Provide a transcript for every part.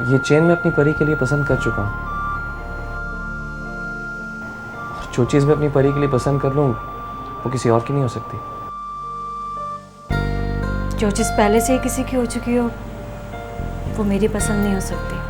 ये चेन मैं अपनी परी के लिए पसंद कर चुका हूँ। जो चीज़ मैं अपनी परी के लिए पसंद कर लूँ वो किसी और की नहीं हो सकती। जो चीज़ पहले से ही किसी की हो चुकी हो वो मेरी पसंद नहीं हो सकती।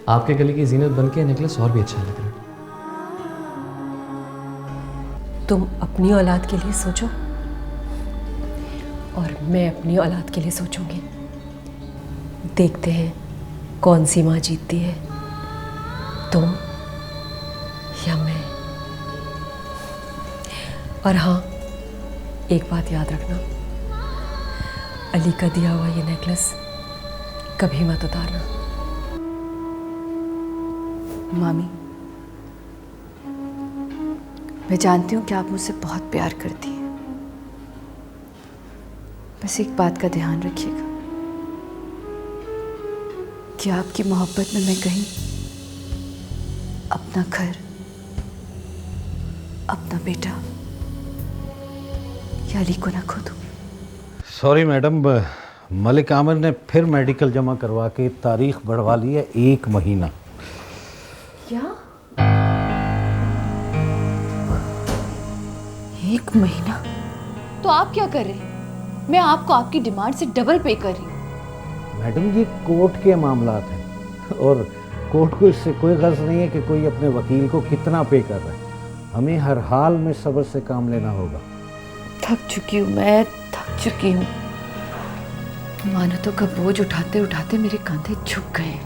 आपके गले की जीनत बन के नेकलेस और भी अच्छा लग रहा है। तुम अपनी औलाद के लिए सोचो और मैं अपनी औलाद के लिए सोचूंगी। देखते हैं कौन सी माँ जीतती है, तुम या मैं। और हाँ, एक बात याद रखना, अली का दिया हुआ ये नेकलेस कभी मत उतारना। मामी, मैं जानती हूँ कि आप मुझसे बहुत प्यार करती हैं। बस एक बात का ध्यान रखिएगा कि आपकी मोहब्बत में मैं कहीं अपना घर, अपना बेटा या अली को ना खो दूँ। सॉरी मैडम, मलिक आमिर ने फिर मेडिकल जमा करवा के तारीख बढ़वा ली है 1 महीना। क्या? 1 महीना? तो आप क्या कर रहे हैं? मैं आपको आपकी डिमांड से डबल पे कर रही हूँ। मैडम, ये कोर्ट के मामलात हैं और कोर्ट को इससे कोई गर्ज नहीं है कि कोई अपने वकील को कितना पे कर रहा है। हमें हर हाल में सब्र से काम लेना होगा। थक चुकी हूँ, मैं थक चुकी हूँ। मानो का बोझ उठाते उठाते मेरे कंधे झुक गए।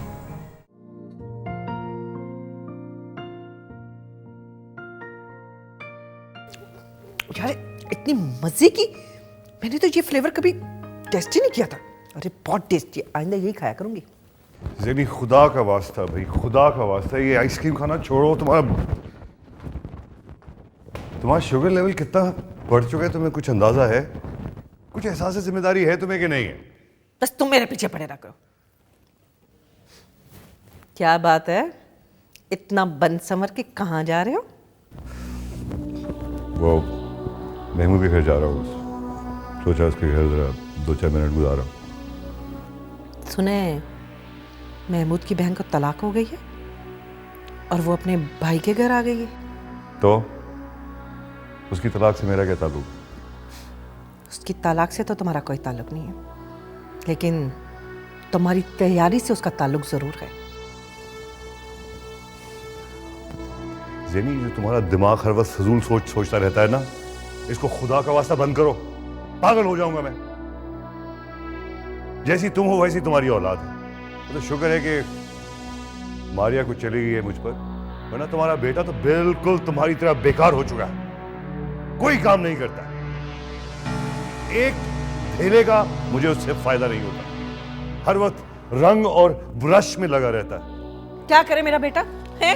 यार इतनी मजे की, मैंने तो ये फ्लेवर कभी टेस्ट ही नहीं किया था। अरे बहुत टेस्टी, आइंदा यही खाया करूंगी। ज़ेनी, खुदा का वास्ता भाई, खुदा का वास्ता, ये आइसक्रीम खाना छोड़ो। तुम्हारा शुगर लेवल कितना बढ़ चुका है, तुम्हें कुछ अंदाजा है? कुछ एहसास जिम्मेदारी है तुम्हें कि नहीं है? बस तुम मेरे पीछे पड़े ना करो। क्या बात है, इतना बन संवर के कहाँ जा रहे हो? वो महमूद के घर जा रहा हूँ, सोचा उसके घर जरा 2-4 मिनट गुजारा। सुने, महमूद की बहन को तलाक हो गई है और वो अपने भाई के घर आ गई है। तो उसकी तलाक से मेरा क्या ताल्लुक? उसकी तलाक से तो तुम्हारा कोई ताल्लुक नहीं है, लेकिन तुम्हारी तैयारी से उसका ताल्लुक जरूर है। ज़ेनी, जो तुम्हारा दिमाग हर वक्त फजूल सोचता रहता है ना, इसको खुदा का वास्ता बंद करो। पागल हो जाऊंगा मैं। जैसी तुम हो वैसी तुम्हारी औलाद है। तो शुक्र है कि मारिया कुछ चली गई है मुझ पर, वरना तुम्हारा बेटा तो बिल्कुल तुम्हारी तरह बेकार हो चुका है, कोई काम नहीं करता। एक धेले का मुझे उससे फायदा नहीं होता, हर वक्त रंग और ब्रश में लगा रहता है। क्या करे मेरा बेटा है?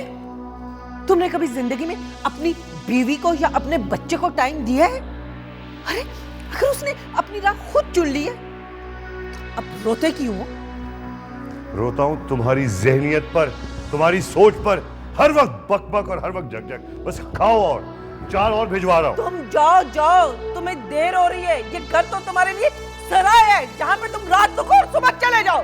तुमने कभी जिंदगी में अपनी बीवी को या अपने बच्चे को टाइम दिया है? अरे अगर उसने अपनी राह खुद चुन ली है तो अब रोते क्यों हो? रोता हूं तुम्हारी जहनियत पर, तुम्हारी सोच पर, हर वक्त बक बक और हर वक्त जग जग। बस खाओ और 4 और भिजवा रहा हूं। तुम जाओ जाओ, तुम्हें देर हो रही है। ये घर तो तुम्हारे लिए सराय है जहां पे तुम रात को और सुबह चले जाओ।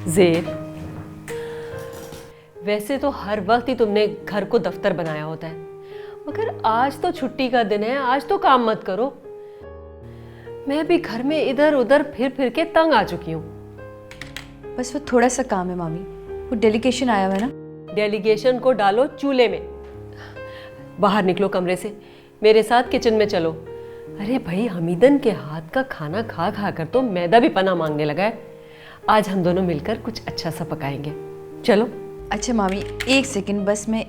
ज़ेर, वैसे तो हर वक्त ही तुमने घर को दफ्तर बनाया होता है, मगर आज तो छुट्टी का दिन है, आज तो काम मत करो। मैं भी घर में इधर उधर फिर फिर के तंग आ चुकी हूँ। बस वो थोड़ा सा काम है मामी, वो डेलीगेशन आया हुआ है ना। डेलीगेशन को डालो चूल्हे में, बाहर निकलो कमरे से, मेरे साथ किचन में चलो। अरे भाई, हमीदन के हाथ का खाना खा खा कर तो मैदा भी पना मांगने लगा है। आज हम दोनों मिलकर कुछ अच्छा सा पकाएंगे, चलो। अच्छा मामी, 1 सेकंड, बस मैं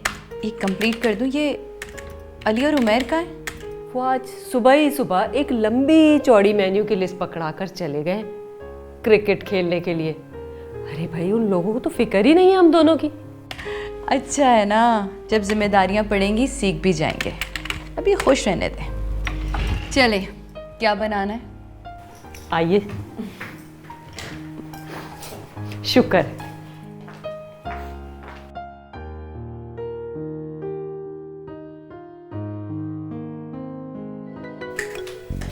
एक कंप्लीट कर दूं। ये अली और उमैर का है? वो आज सुबह ही सुबह एक लंबी चौड़ी मेन्यू की लिस्ट पकड़ाकर चले गए क्रिकेट खेलने के लिए। अरे भाई, उन लोगों को तो फिक्र ही नहीं है हम दोनों की। अच्छा है ना, जब जिम्मेदारियां पड़ेंगी सीख भी जाएंगे। अभी खुश रहने दें। चले, क्या बनाना है? आइए। शुक्र।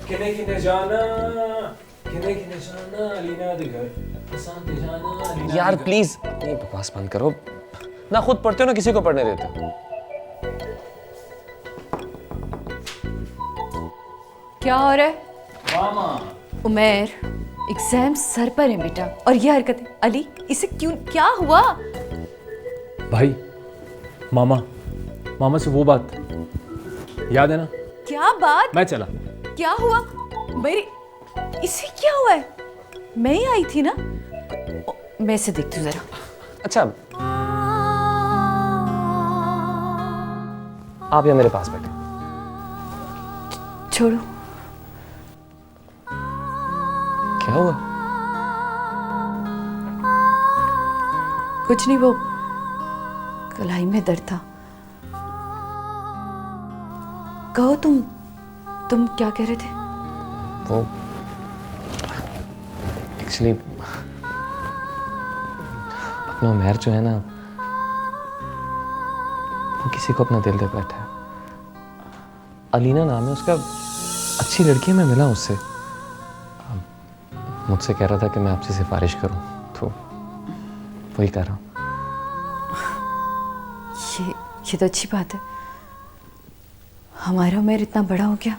किने किने जाना अलीना दे घर पसंद जाना अलीना यार दे घर। प्लीज ये बकवास बंद करो ना। खुद पढ़ते हो ना किसी को पढ़ने देते हो। क्या हो रहा है? मामा उमेर, एग्जाम सर पर है बेटा, और ये हरकत है। अली, इसे क्यों, क्या हुआ? भाई, मामा से वो बात याद है ना? क्या बात? मैं चला। क्या हुआ? मेरी, इसे क्या हुआ है? मैं ही आई थी ना। मैं इसे देखती हूँ जरा। अच्छा, आप यहाँ मेरे पास बैठे। छोड़ो। क्या हुआ? कुछ नहीं, वो कलाई में दर्द था। कहो, तुम क्या कह रहे थे? वो एक्चुअली अपना उमेर जो है ना, वो किसी को अपना दिल दे बैठा है। अलीना नाम है उसका, अच्छी लड़की है, मैं मिला उससे। मुझसे कह रहा था कि मैं आपसे सिफारिश करूं, तो वही कर रहा हूं। ये तो अच्छी बात है। हमारा उमेर इतना बड़ा हो गया।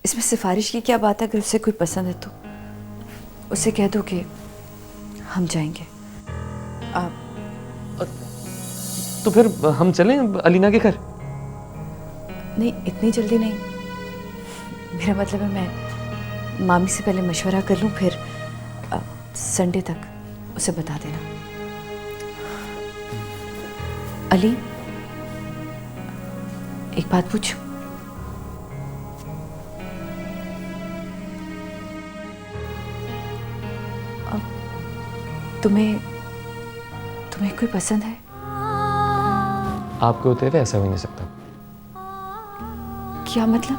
इसमें सिफारिश की क्या बात है? अगर उसे कोई पसंद है तो उसे कह दो कि हम जाएंगे। तो फिर हम चलें अलीना के घर? नहीं, इतनी जल्दी नहीं। मेरा मतलब है, मैं मामी से पहले मशवरा कर लूं, फिर संडे तक उसे बता देना। अली, एक बात पूछूं? तुम्हें कोई पसंद है? आपके होते हुए ऐसा हो नहीं सकता। क्या मतलब?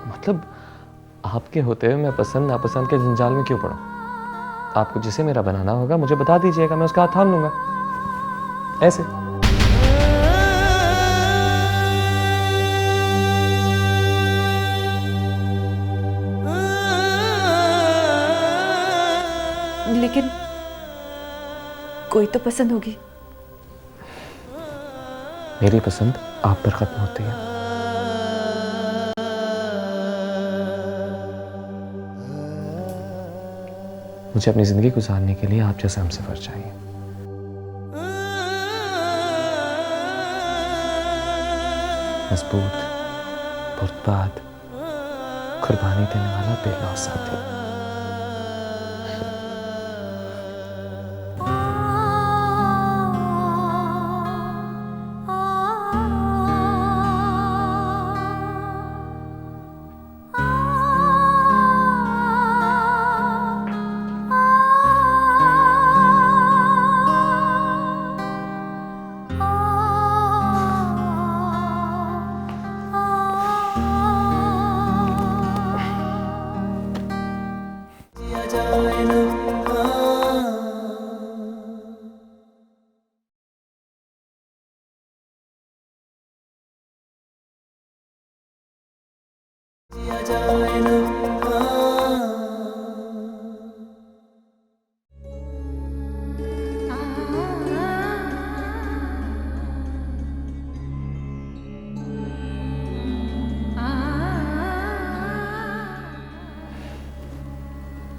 मतलब आपके होते हुए मैं पसंद नापसंद के जंजाल में क्यों पड़ा? आपको जिसे मेरा बनाना होगा मुझे बता दीजिएगा, मैं उसका हाथ थाम लूंगा। ऐसे लेकिन कोई तो पसंद होगी। मेरी पसंद आप पर खत्म होती है। मुझे अपनी जिंदगी गुजारने के लिए आप जैसा हमसफर चाहिए। मजबूत, पुरबाद, कुर्बानी देने वाला बेलौस साथी।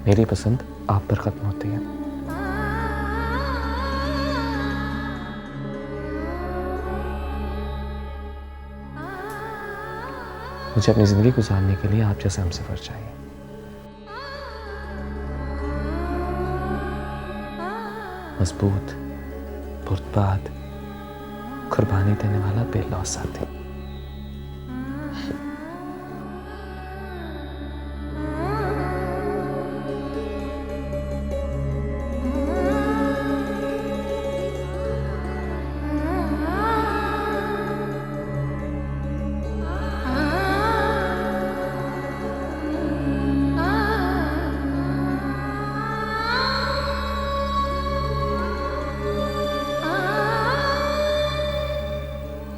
मेरी पसंद आप पर खत्म होती है। मुझे अपनी जिंदगी गुजारने के लिए आप जैसा हमसफर चाहिए। मजबूत, पुरबाद, कुर्बानी देने वाला बेलौस साथी।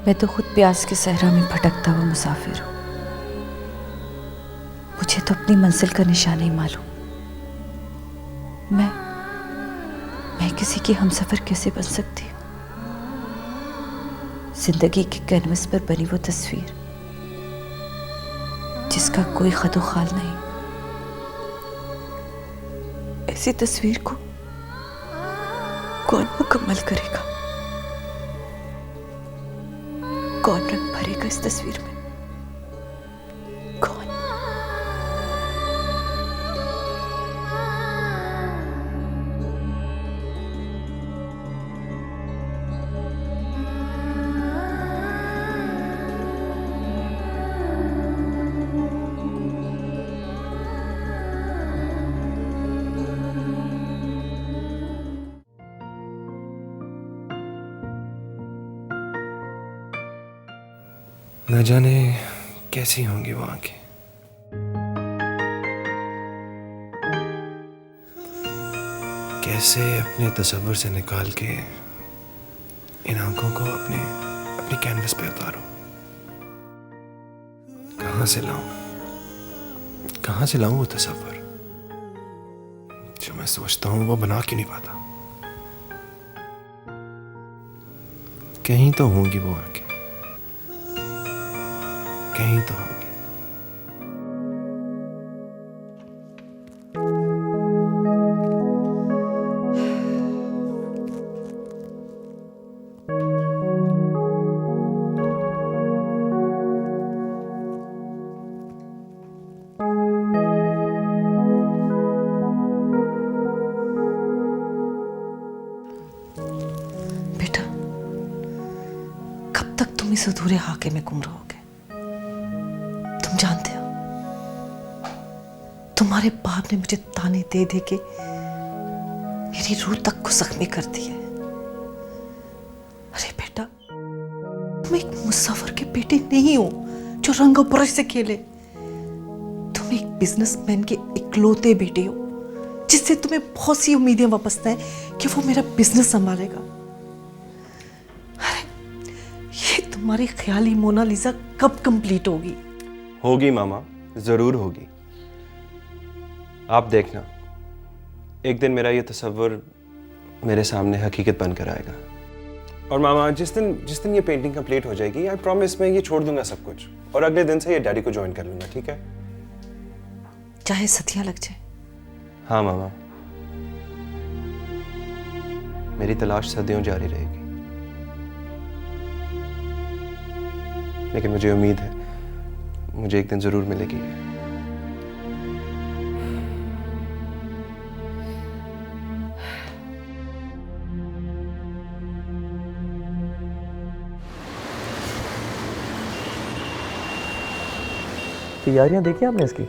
मैं तो खुद प्यास के सहरा में भटकता हुआ मुसाफिर हूं। मुझे तो अपनी मंजिल का निशान नहीं मालूम। मैं किसी की हमसफर कैसे बन सकती हूँ? जिंदगी के कैनवस पर बनी वो तस्वीर जिसका कोई खतो खाल नहीं, ऐसी तस्वीर को कौन मुकम्मल करेगा? कौन रंग भरेगा इस तस्वीर में? कौन? न जाने कैसी होंगी वो आंखें, कैसे अपने तस्वर से निकाल के इन आंखों को अपने कैनवस पे उतारो। कहां से लाऊं वो तस्वर जो मैं सोचता हूं वो बना क्यों नहीं पाता। कहीं तो होंगी वो आंखें, कहीं तो होंगे। बेटा, कब तक तुम इस अधूरे हाके में गुम रहोगे? तुम जानते हो, तुम्हारे बाप ने मुझे ताने दे दे के मेरी रूह तक को जख्मी कर दिया है। अरे बेटा, तुम एक मुसाफिर के बेटे नहीं हो जो रंग ब्रश से खेले। तुम एक बिजनेसमैन के इकलौते बेटे हो जिससे तुम्हें बहुत सी उम्मीदें वापसता है कि वो मेरा बिजनेस संभालेगा। अरे ये तुम्हारी ख्याली मोनालिसा कब कंप्लीट होगी? होगी मामा, जरूर होगी। आप देखना, एक दिन मेरा ये तस्वर मेरे सामने हकीकत बनकर आएगा। और मामा, जिस दिन ये पेंटिंग कंप्लीट हो जाएगी, आई प्रॉमिस मैं ये छोड़ दूंगा सब कुछ और अगले दिन से ये डैडी को ज्वाइन कर लूंगा, ठीक है? चाहे सदियां लग जाए। हाँ मामा, मेरी तलाश सदियों जारी रहेगी, लेकिन मुझे उम्मीद है मुझे एक दिन जरूर मिलेगी। तैयारियां देखी आपने इसकी?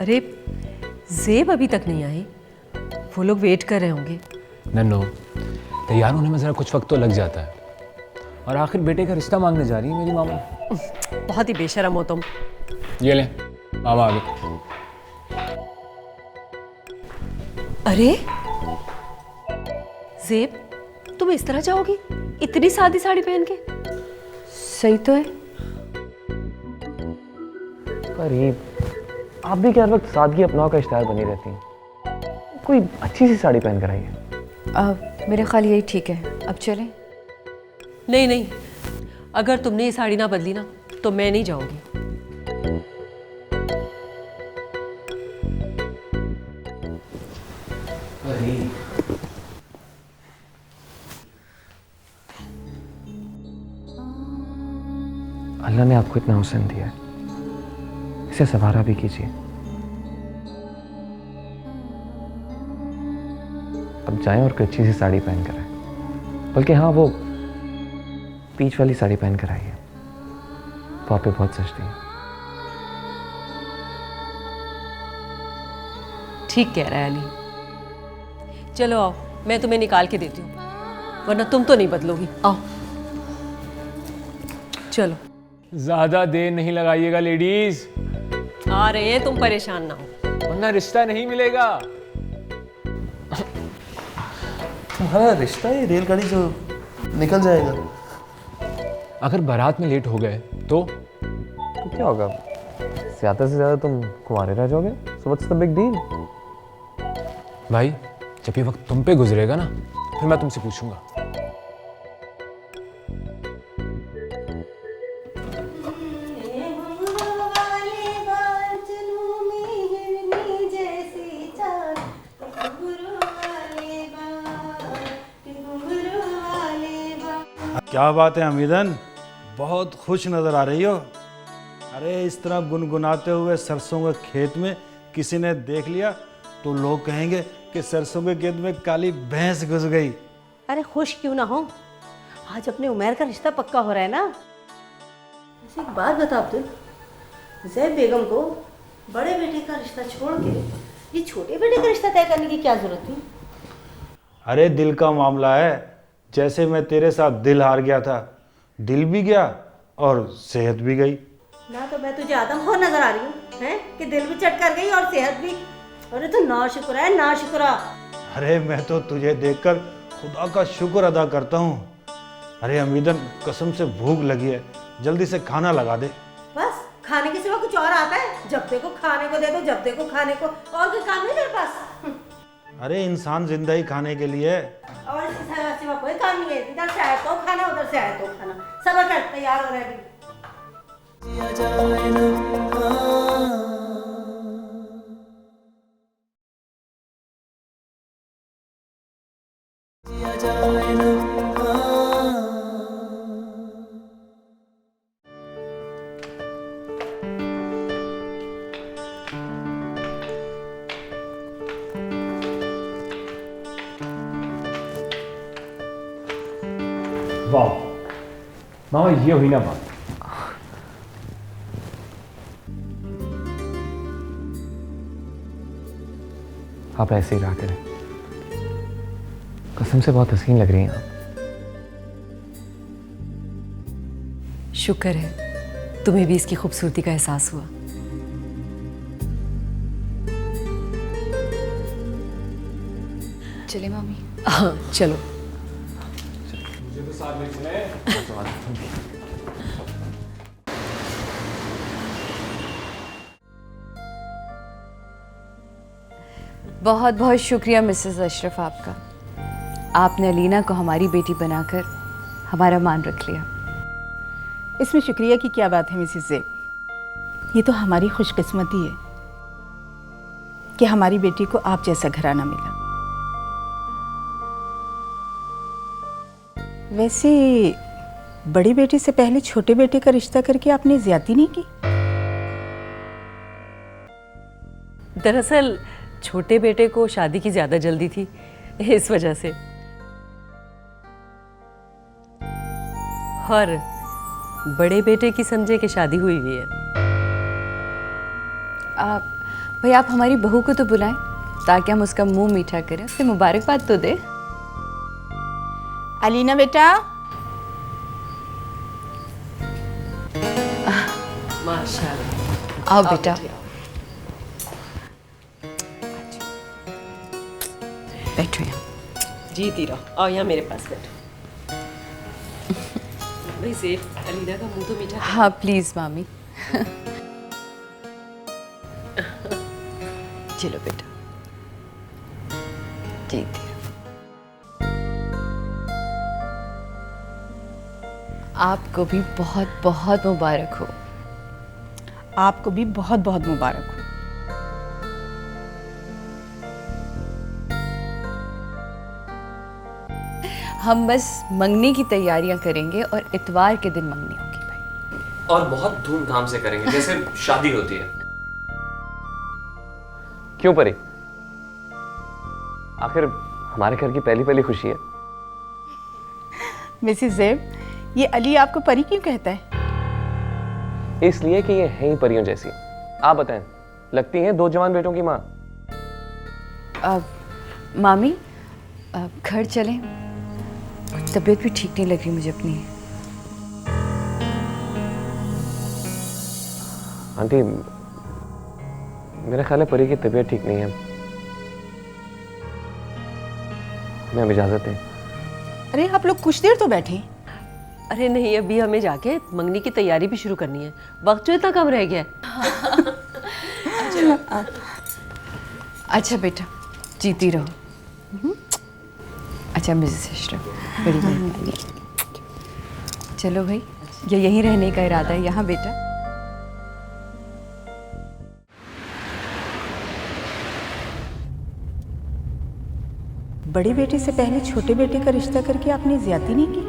अरे ज़ेब अभी तक नहीं आई, वो लोग वेट कर रहे होंगे। नन्नो, तैयार होने में ज़रा कुछ वक्त तो लग जाता है। और आखिर बेटे का रिश्ता मांगने जा रही है मेरी मामा। बहुत ही बेशरम हो तुम। ये ले, मामा आ गए। अरे ज़ेब, तुम इस तरह जाओगी इतनी सादी साड़ी पहन के? सही तो है। पर आप भी क्या हर वक्त सादगी अपनाओ का इश्तिहार बनी रहती हैं? कोई अच्छी सी साड़ी पहन कर आइए। मेरे ख्याल यही ठीक है। अब चलें? नहीं नहीं, अगर तुमने ये साड़ी ना बदली ना तो मैं नहीं जाऊंगी। अल्लाह ने आपको इतना हुस्न दिया है, इसे संवारा भी कीजिए। अब जाएं और कोई अच्छी सी साड़ी पहन कर आए। बल्कि हाँ, वो पीच वाली साड़ी पहन कर आई है, वो आप पे बहुत सजती है। ठीक कह रहा है अली। चलो आओ, मैं तुम्हें निकाल के देती हूँ, वरना तुम तो नहीं बदलोगी। आओ चलो। ज्यादा देर नहीं लगाइएगा लेडीज, आ रहे हैं, तुम परेशान ना हो। वरना रिश्ता नहीं मिलेगा। तुम्हारा रिश्ता ये रेलगाड़ी जो निकल जाएगा। अगर बारात में लेट हो गए तो क्या होगा, ज़्यादा से ज़्यादा तुम कुंवारे रह जाओगे। So what's the big deal? भाई, जब ये वक्त तुम पे गुजरेगा ना, फिर मैं तुमसे पूछूंगा। क्या बात है हमीदन, बहुत खुश नजर आ रही हो। अरे इस तरह गुनगुनाते हुए सरसों के खेत में किसी ने देख लिया तो लोग कहेंगे कि सरसों के खेत में काली भैंस घुस गई। अरे खुश क्यों ना हो, आज अपने उमैर का रिश्ता पक्का हो रहा है ना। वैसे एक बात बता अब्दुल, ज़ैब बेगम को बड़े बेटे का रिश्ता छोड़ के ये छोटे बेटे का रिश्ता तय करने की क्या जरूरत थी? अरे दिल का मामला है, जैसे मैं तेरे साथ दिल हार गया था, दिल भी गया और सेहत भी गई। ना तो मैं तुझे आदमखोर नजर आ रही हूँ, हैं कि दिल भी चट कर गई और सेहत भी। अरे तू नाशुक्र है, नाशुक्रा। अरे मैं तो तुझे देखकर खुदा का शुक्र अदा करता हूँ। अरे हमीदन, कसम से भूख लगी है, जल्दी से खाना लगा दे। बस खाने के सिवा कुछ और आता है? जब देखो खाने को दे दो, जब देखो खाने को, और कोई काम नहीं तेरे पास? अरे इंसान जिंदा ही खाने के लिए है। और इसके सिवा कोई काम नहीं है। इधर से आए तो खाना, उधर से आए तो खाना। सबर कर, तैयार हो रहा है अभी। वाह मामा, ये हुई ना बात। आप ऐसे ही रहा करें, कसम से बहुत हसीन लग रही हैं आप। शुक्र है तुम्हें भी इसकी खूबसूरती का एहसास हुआ। चले मामी। हाँ चलो। बहुत बहुत शुक्रिया मिसेस अशरफ आपका। आपने अलीना को हमारी बेटी बनाकर हमारा मान रख लिया। इसमें शुक्रिया की क्या बात है मिसेस ज़ेब, ये तो हमारी खुशकिस्मती है कि हमारी बेटी को आप जैसा घराना मिला। वैसे बड़ी बेटी से पहले छोटे बेटे का रिश्ता करके आपने ज्यादती नहीं की? दरअसल छोटे बेटे को शादी की ज्यादा जल्दी थी, इस वजह से। और बड़े बेटे की समझे कि शादी हुई हुई है। भाई आप हमारी बहू को तो बुलाएं ताकि हम उसका मुंह मीठा करें, उससे मुबारकबाद तो दे। अलीना बेटा। माशाल्लाह। आओ बेटा। बैठो यहाँ। जीती रहो। आओ यहाँ मेरे पास बैठो। भाई ज़ेब, अलीना का मुंह तो मीठा। हाँ प्लीज मामी। चलो बेटा, जीती रहो। आपको भी बहुत बहुत मुबारक हो। आपको भी बहुत बहुत मुबारक हो। हम बस मंगनी की तैयारियां करेंगे और इतवार के दिन मंगनी होगी भाई। और बहुत धूमधाम से करेंगे, जैसे शादी होती है। क्यों परी? आखिर हमारे घर की पहली पहली खुशी है। मिसेस ज़ेब, ये अली आपको परी क्यों कहता है? इसलिए कि ये हैं ही परियों जैसी। आप बताएं, लगती हैं 2 जवान बेटों की माँ। मामी घर चलें, तबीयत भी ठीक नहीं लग रही मुझे अपनी। आंटी, मेरा ख्याल है परी की तबीयत ठीक नहीं है। मैं अब इजाजत दें। अरे आप लोग कुछ देर तो बैठे। अरे नहीं, अभी हमें जाके मंगनी की तैयारी भी शुरू करनी है। वक्त जो इतना कम रह गया है। अच्छा बेटा, जीती रहो। अच्छा मिसेस अशरफ, बड़ी मेहरबानी। चलो भाई, या यहीं रहने का इरादा है यहाँ बेटा? बड़े बेटे से पहले छोटे बेटे का रिश्ता करके आपने ज्यादती नहीं की?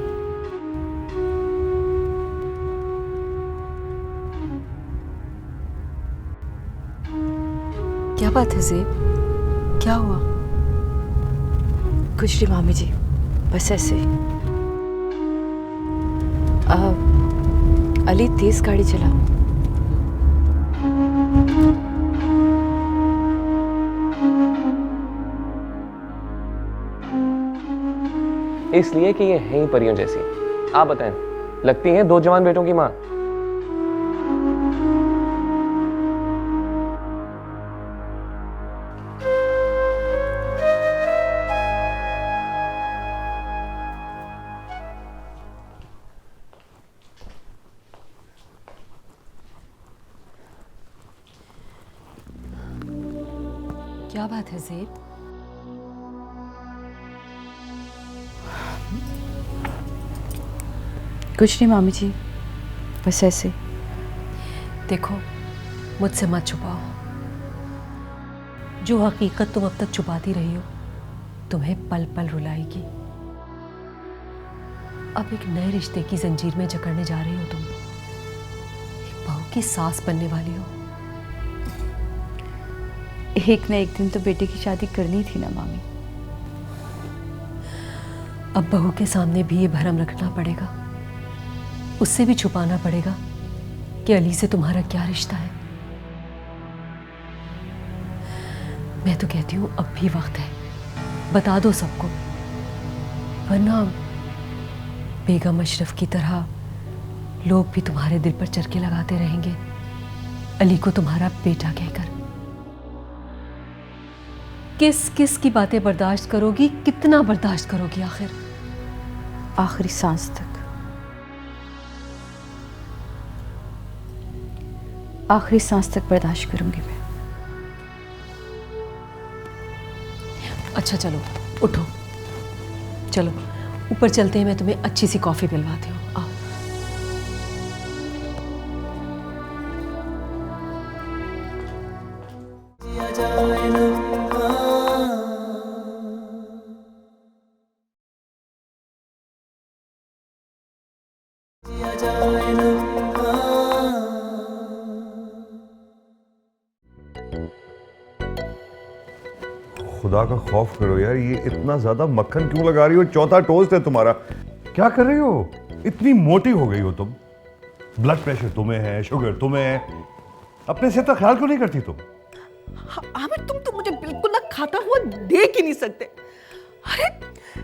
क्या बात है ज़ेब, क्या हुआ? कुछ नहीं मामी जी, बस ऐसे। अली तेज गाड़ी चलाओ। इसलिए कि ये हैं ही परियों जैसी। आप बताएं, लगती हैं 2 जवान बेटों की माँ। क्या बात है ज़ेब? कुछ नहीं मामी जी, बस ऐसे। देखो, मुझसे मत छुपाओ। जो हकीकत तुम अब तक छुपाती रही हो, तुम्हें पल पल रुलाएगी। अब एक नए रिश्ते की जंजीर में जकड़ने जा रही हो तुम। एक बहू की सास बनने वाली हो। एक न एक दिन तो बेटे की शादी करनी थी ना मामी। अब बहू के सामने भी ये भरम रखना पड़ेगा, उससे भी छुपाना पड़ेगा कि अली से तुम्हारा क्या रिश्ता है। मैं तो कहती हूँ अब भी वक्त है, बता दो सबको, वरना बेगम अशरफ की तरह लोग भी तुम्हारे दिल पर चरके लगाते रहेंगे, अली को तुम्हारा बेटा कहकर। किस किस की बातें बर्दाश्त करोगी, कितना बर्दाश्त करोगी आखिर? आखिरी सांस तक, आखिरी सांस तक बर्दाश्त करूंगी मैं। अच्छा चलो उठो, चलो ऊपर चलते हैं, मैं तुम्हें अच्छी सी कॉफी पिलवाती हूँ। आओ। खुदा का खौफ करो यार, ये इतना ज्यादा मक्खन क्यों लगा रही हो? चौथा टोस्ट है तुम्हारा। क्या कर रही हो? इतनी मोटी हो गई हो तुम। ब्लड प्रेशर तुम्हें है, शुगर तुम्हें है, अपने सेहत का ख्याल क्यों नहीं करती तुम? आमिर, तुम तो मुझे बिल्कुल ना खाता हुआ देख ही नहीं सकते। अरे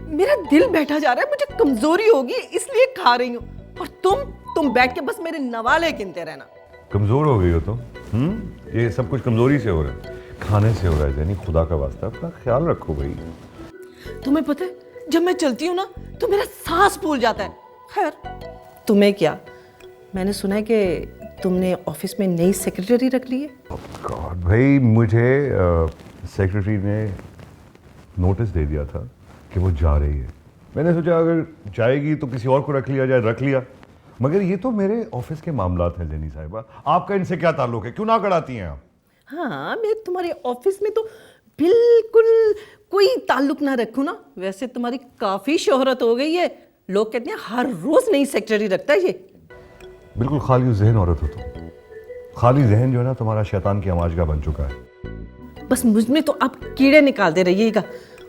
मेरा दिल बैठा जा रहा है, मुझे कमजोरी होगी इसलिए खा रही हूँ, और तुम बैठ के बस मेरे नवाले गिनते रहना। कमजोर हो गई हो तुम? ये सब कुछ कमजोरी से हो रहा है, खाने से हो रहा है। यानी खुदा का वास्ता अपना ख्याल रखो भाई। तुम्हें पता है, जब मैं चलती हूँ ना तो मेरा सांस फूल जाता है। खैर, तुम्हें क्या, मैंने सुना है कि तुमने ऑफिस में नई सेक्रेटरी रख ली है। गॉड भाई, मुझे सेक्रेटरी ने नोटिस दे दिया था कि वो जा रही है। मैंने सोचा अगर जाएगी तो किसी और को रख लिया जाए, रख लिया। मगर ये तो मेरे ऑफिस के मामलात हैं जेनी साहिबा, आपका इनसे क्या ताल्लुक है? क्यों ना कराती हैं आप? हाँ, मैं तुम्हारे ऑफिस में तो बिल्कुल कोई ताल्लुक ना रखूं ना। वैसे तुम्हारी काफी शोहरत हो गई है, लोग कहते हैं हर रोज नई सेक्रेटरी रखता है ये। बिल्कुल खाली जहन औरत हो तुम। खाली जहन जो है ना तुम्हारा शैतान की आवाज का बन चुका है। बस मुझ में तो आप कीड़े निकालते रहिएगा,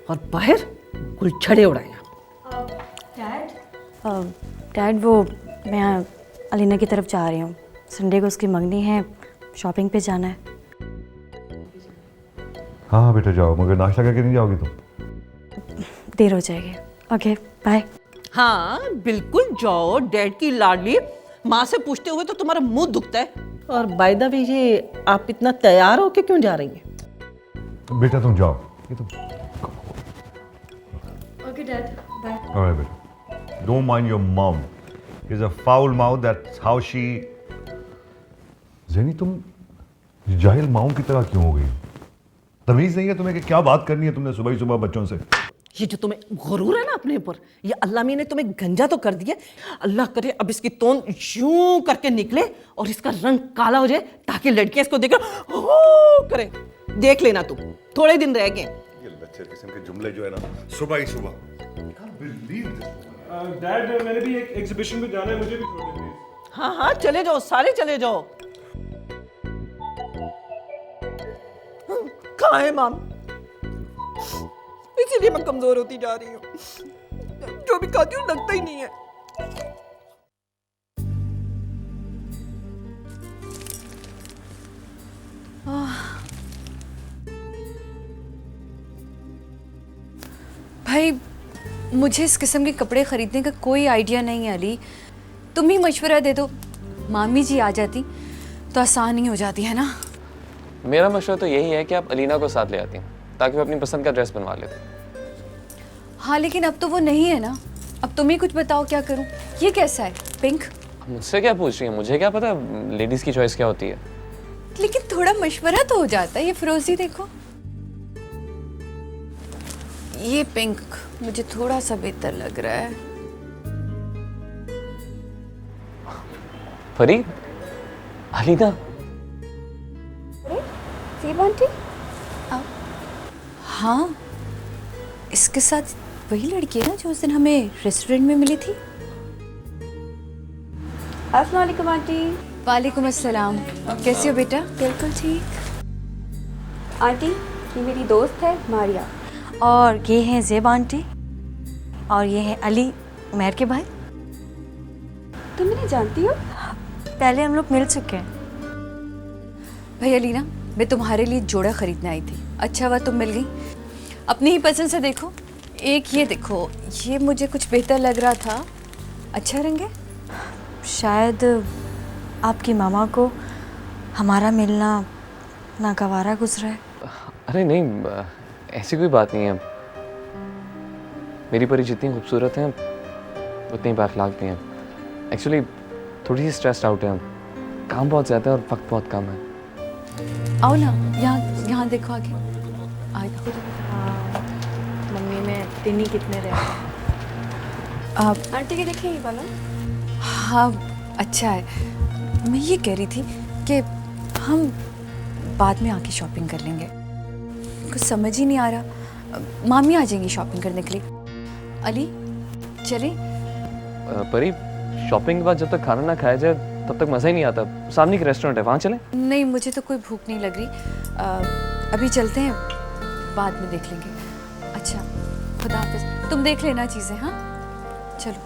और बाहर गुलछड़े उड़ाया। डैड वो मैं अलीना की तरफ जा रही हूँ, संडे को उसकी मंगनी है, शॉपिंग पे जाना है। हाँ हाँ बेटा जाओ, मगर नाश्ता करके नहीं जाओगी तुम? देर हो जाएगी। Okay bye. हाँ बिल्कुल जाओ, डैड की लाडली माँ से पूछते हुए तो तुम्हारा मुंह दुखता है। और बाय द वे ये आप इतना तैयार होके क्यों जा रही हैं? बेटा तुम जाओ, ये तुम। Okay dad bye. Alright, बेटा। Don't mind your mom. She's a foul mouth. That's how she. ज़ेनी तुम जाहिल माओं की तरह क्यों हो गई? तमीज नहीं है तुम्हें कि क्या बात करनी है तुमने सुबह ही सुबह बच्चों से? ये जो तुम्हें गुरूर है ना अपने ऊपर, ये अल्लाह मी ने तुम्हें गंजा तो कर दिया। अल्लाह करे अब इसकी तोन यूं करके निकले और इसका रंग काला हो जाए, ताकि लड़कियां इसको देखकर हो करें। देख लेना तुम, थोड़े दिन रह गए। ये लच्छर किस्म के जुमले जो है ना सुबह ही सुबह। डैड मैंने भी एक एग्जीबिशन में जाना है, मुझे भी छोड़ दे प्लीज। हाँ हाँ चले जाओ, सारे चले जाओ। कहाँ है माम? इसीलिए मैं कमजोर होती जा रही हूँ। जो भी खाती हूँ लगता ही नहीं है। भाई मुझे इस किस्म के कपड़े खरीदने का कोई आइडिया नहीं है अली, तुम ही मशवरा दे दो। मामी जी आ जाती तो आसान ही हो जाती है ना। मेरा मशवरा तो यही है कि आप अलीना को साथ ले आती हैं ताकि वो अपनी पसंद का ड्रेस बनवा लेते। हाँ लेकिन अब तो वो नहीं है ना, अब तुम ही कुछ बताओ क्या करूं। ये कैसा है पिंक? मुझसे क्या पूछ रही है? मुझे क्या पता लेडीज की चॉइस क्या होती है। लेकिन थोड़ा मशवरा तो हो जाता है। ये फिरोजी देखो, ये पिंक मुझे थोड़ा सा बेहतर लग रहा है। परी, अलीना। आंटी? हाँ, इसके साथ वही लड़की है ना जो उस दिन हमें रेस्टोरेंट में मिली थी। अस्सलाम वालेकुम आंटी। वालेकुम अस्सलाम। कैसी हो बेटा? बिल्कुल ठीक। आंटी ये मेरी दोस्त है मारिया, और ये हैं ज़ेब आंटी, और ये हैं अली उमैर के भाई। तुम इन्हें जानती हो? पहले हम लोग मिल चुके हैं। भाई अलीना, मैं तुम्हारे लिए जोड़ा खरीदने आई थी। अच्छा हुआ तुम मिल गई। अपनी ही पसंद से देखो। एक ये देखो, ये मुझे कुछ बेहतर लग रहा था। अच्छा रंग है। शायद आपकी मामा को हमारा मिलना नागवारा गुजरा है। अरे नहीं, ऐसी कोई बात नहीं है। मेरी परी जितनी खूबसूरत हैं उतनी बाखलाक भी हैं। एक्चुअली थोड़ी सी स्ट्रेस्ड आउट है, काम बहुत ज़्यादा है और वक्त बहुत कम है। आओ ना, यहाँ देखो आगे। मम्मी में दिन ही कितने रहे। आप आंटी के देखिए ये वाला। हाँ अच्छा है। मैं ये कह रही थी कि हम बाद में आके शॉपिंग कर लेंगे। कुछ समझ ही नहीं आ रहा। मामी आ जाएंगी शॉपिंग करने के लिए। अली चले? परी, शॉपिंग के बाद जब तक खाना ना खाया जाए तब तक मज़ा ही नहीं आता। सामने एक रेस्टोरेंट है, वहाँ चलें? नहीं, मुझे तो कोई भूख नहीं लग रही। अभी चलते हैं, बाद में देख लेंगे। अच्छा खुदा हाफिज़। तुम देख लेना चीज़ें। हाँ चलो।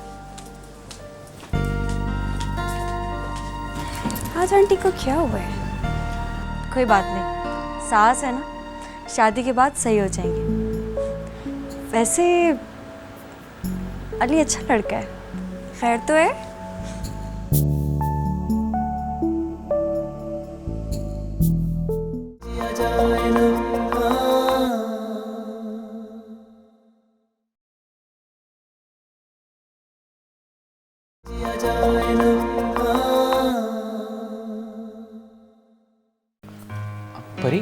आज आंटी को क्या हुआ है? कोई बात नहीं, सास है ना, शादी के बाद सही हो जाएंगे। वैसे अली अच्छा लड़का है, खैर तो है। परी,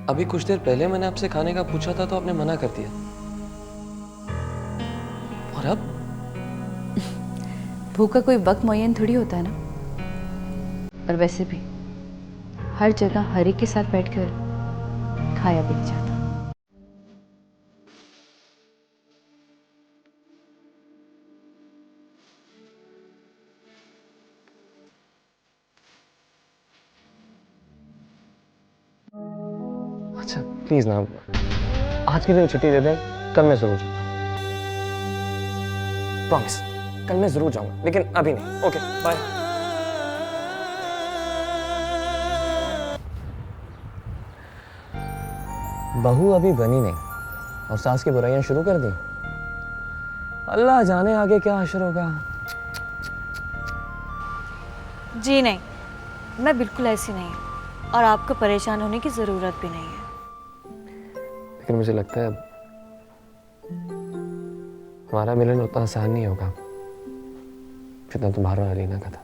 अभी कुछ देर पहले मैंने आपसे खाने का पूछा था तो आपने मना कर दिया, और अब? भूख का कोई वक्त मुय्यन थोड़ी होता है ना। और वैसे भी हर जगह हर एक के साथ बैठकर खाया बिक जाता। अच्छा प्लीज ना, आज के लिए छुट्टी दे दें, कल मैं जरूर प्रॉमिस, कल मैं जरूर जाऊंगा, लेकिन अभी नहीं। Okay bye. बहू अभी बनी नहीं और सास की बुराइयां शुरू कर दी। अल्लाह जाने आगे क्या हश्र होगा। जी नहीं, मैं बिल्कुल ऐसी नहीं हूँ और आपको परेशान होने की ज़रूरत भी नहीं है। लेकिन मुझे लगता है हमारा मिलन उतना आसान नहीं होगा जितना तुम्हारा और अलीना का था।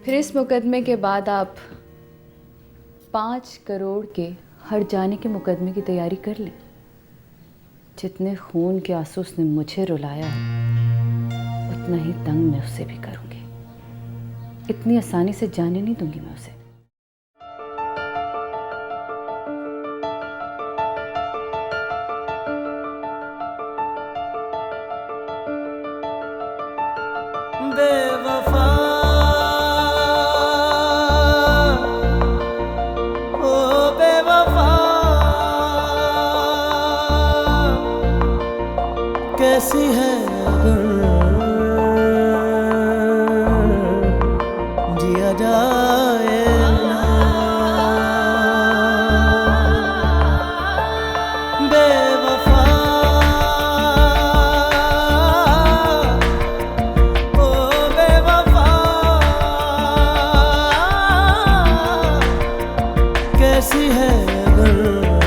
फिर इस मुकदमे के बाद आप 5 करोड़ के हट जाने के मुकदमे की तैयारी कर लें। जितने खून के आंसू उसने मुझे रुलाया है, उतना ही तंग मैं उसे भी करूंगी। इतनी आसानी से जाने नहीं दूंगी मैं उसे। बेवफा ओ बेवफा कैसी है अगर जिया जाए ना। बेवफा कैसी है अगर